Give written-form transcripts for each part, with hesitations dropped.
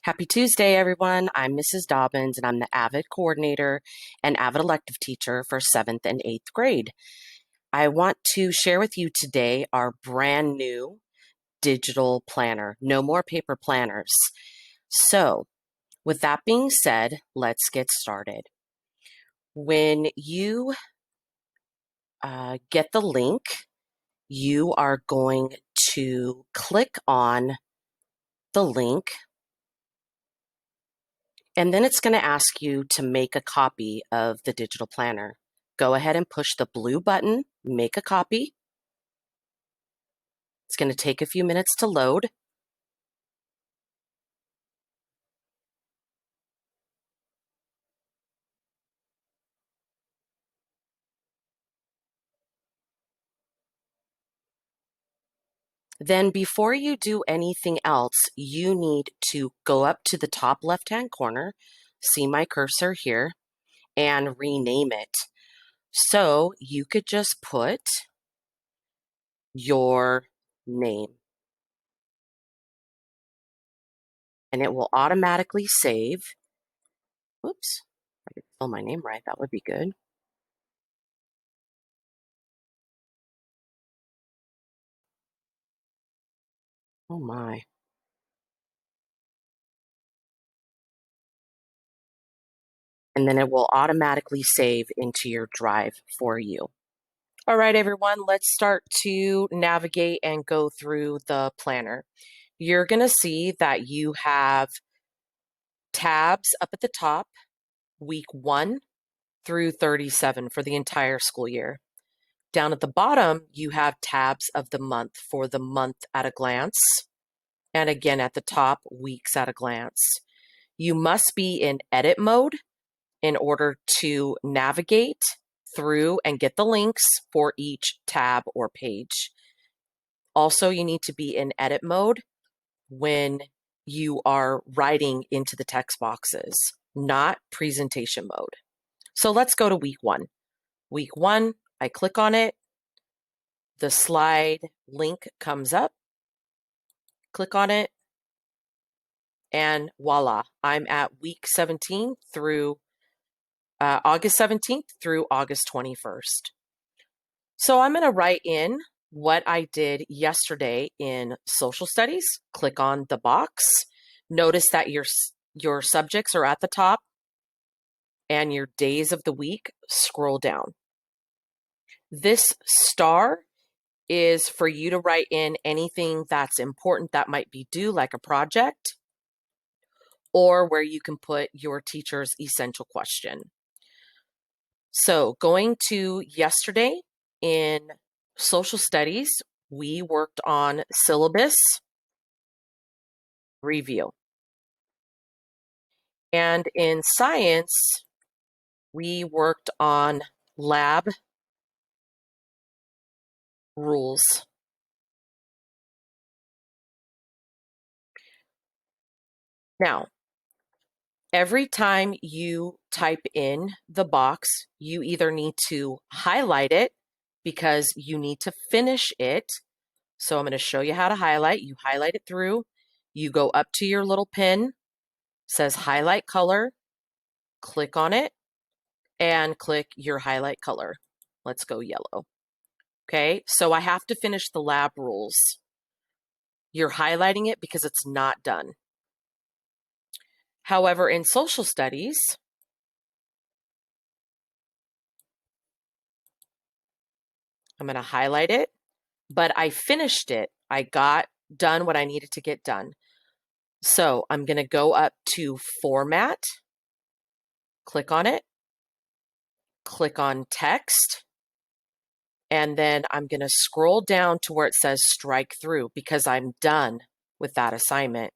Happy Tuesday, everyone. I'm Mrs. Dobbins, and I'm the AVID coordinator and AVID elective teacher for 7th and 8th grade. I want to share with you today our brand new digital planner. No more paper planners. So, with that being said, let's get started. When you get the link, you are going to click on the link. And then it's going to ask you to make a copy of the digital planner. Go ahead and push the blue button, make a copy. It's going to take a few minutes to load. Then before you do anything else, you need to go up to the top left-hand corner, see my cursor here, and rename it. So you could just put your name. And it will automatically save. Oops, I could spell my name right. That would be good. Oh my. And then it will automatically save into your drive for you. All right, everyone, let's start to navigate and go through the planner. You're going to see that you have tabs up at the top, week 1 through 37 for the entire school year. Down at the bottom, you have tabs of the month for the month at a glance. And again, at the top, weeks at a glance. You must be in edit mode in order to navigate through and get the links for each tab or page. Also, you need to be in edit mode when you are writing into the text boxes, not presentation mode. So let's go to week 1. Week 1, I click on it. The slide link comes up. Click on it. And voila, I'm at week 17 through August 17th through August 21st. So I'm going to write in what I did yesterday in social studies. Click on the box. Notice that your subjects are at the top and your days of the week scroll down. This star is for you to write in anything that's important that might be due, like a project, or where you can put your teacher's essential question. So going to yesterday in social studies, we worked on syllabus review. And in science, we worked on lab rules. Now, every time you type in the box, you either need to highlight it because you need to finish it. So I'm going to show you how to highlight. You highlight it through. You go up to your little pin, says highlight color, click on it, and click your highlight color. Let's go yellow. Okay, so I have to finish the lab rules. You're highlighting it because it's not done. However, in social studies, I'm going to highlight it, but I finished it. I got done what I needed to get done. So I'm going to go up to Format, click on it, click on Text, and then I'm going to scroll down to where it says Strike Through because I'm done with that assignment.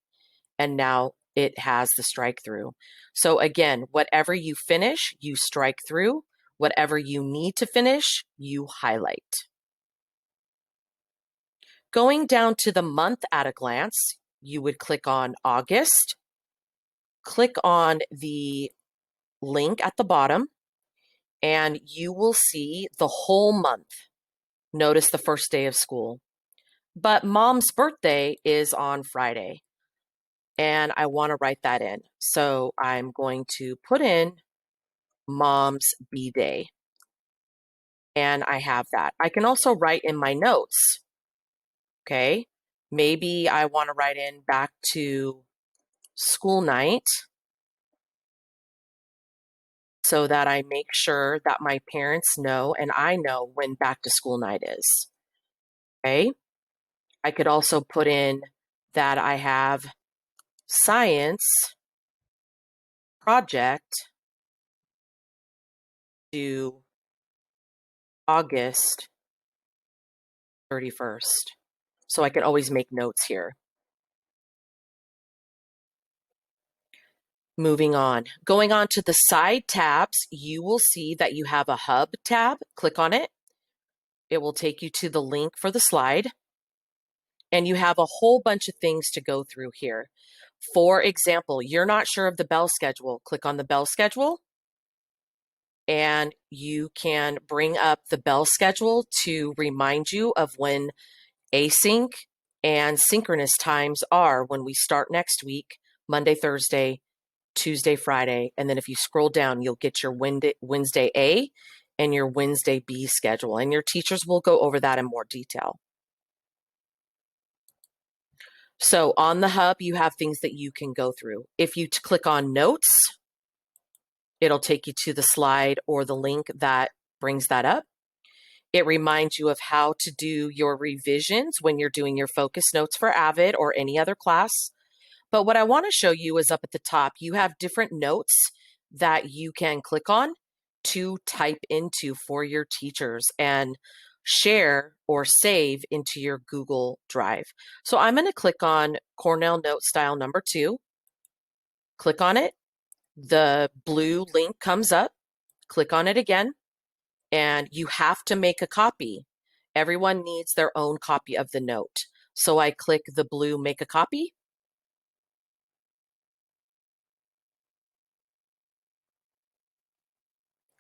And now it has the strike through. So again, whatever you finish, you strike through. Whatever you need to finish, you highlight. Going down to the month at a glance, you would click on August, click on the link at the bottom, and you will see the whole month. Notice the first day of school. But mom's birthday is on Friday. and I want to write that in. So I'm going to put in Mom's B-Day, and I have that. I can also write in my notes, okay? Maybe I want to write in back to school night so that I make sure that my parents know and I know when back to school night is, okay? I could also put in that I have science project due August 31st. So I can always make notes here. Moving on. Going on to the side tabs, you will see that you have a hub tab. Click on it. It will take you to the link for the slide. And you have a whole bunch of things to go through here. For example, you're not sure of the bell schedule. Click on the bell schedule. And you can bring up the bell schedule to remind you of when async and synchronous times are when we start next week, Monday, Thursday, Tuesday, Friday. And then if you scroll down, you'll get your Wednesday A and your Wednesday B schedule. And your teachers will go over that in more detail. So on the hub, you have things that you can go through. If you click on notes, it'll take you to the slide or the link that brings that up. It reminds you of how to do your revisions when you're doing your focus notes for AVID or any other class. But what I want to show you is up at the top, you have different notes that you can click on to type into for your teachers and share or save into your Google Drive. So I'm going to click on Cornell Note Style number 2. Click on it. The blue link comes up. Click on it again. And you have to make a copy. Everyone needs their own copy of the note. So I click the blue Make a Copy.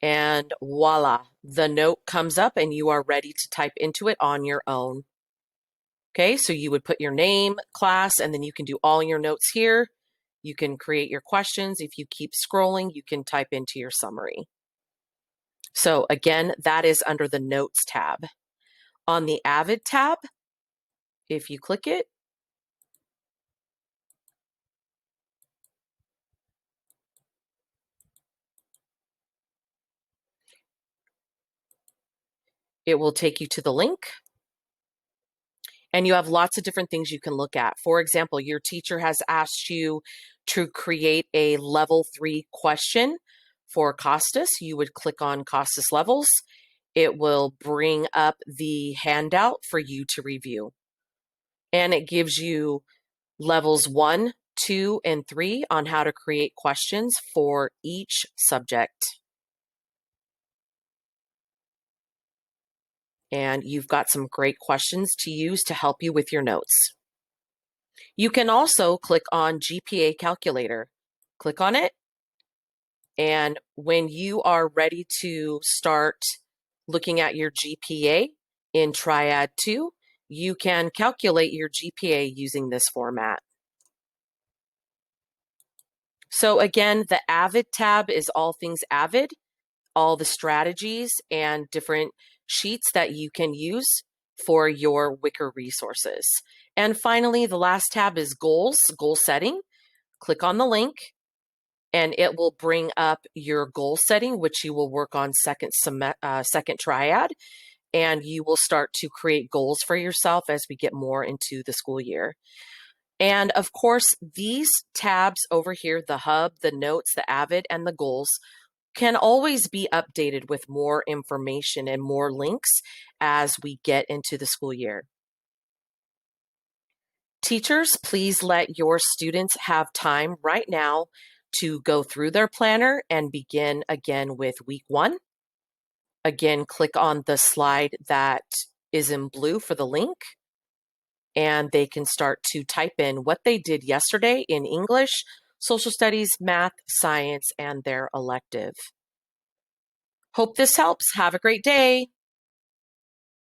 And voila, the note comes up and you are ready to type into it on your own. Okay, so you would put your name, class, and then you can do all your notes here. You can create your questions. If you keep scrolling, you can type into your summary. So again, that is under the Notes tab. On the Avid tab, if you click it, it will take you to the link. And you have lots of different things you can look at. For example, your teacher has asked you to create a level 3 question for Costas. You would click on Costas levels. It will bring up the handout for you to review. And it gives you levels 1, 2, and 3 on how to create questions for each subject. And you've got some great questions to use to help you with your notes. You can also click on Gpa Calculator. Click on it. And when you are ready to start looking at your GPA in Triad 2, you can calculate your GPA using this format. So again, the Avid tab is all things Avid, all the strategies and different sheets that you can use for your Wicker resources. And finally, the last tab is Goals, Goal Setting. Click on the link and it will bring up your goal setting, which you will work on second triad, and you will start to create goals for yourself as we get more into the school year. And of course, these tabs over here, the hub, the notes, the Avid, and the goals, can always be updated with more information and more links as we get into the school year. Teachers, please let your students have time right now to go through their planner and begin again with week 1. Again, click on the slide that is in blue for the link, and they can start to type in what they did yesterday in English, social studies, math, science, and their elective. Hope this helps. Have a great day.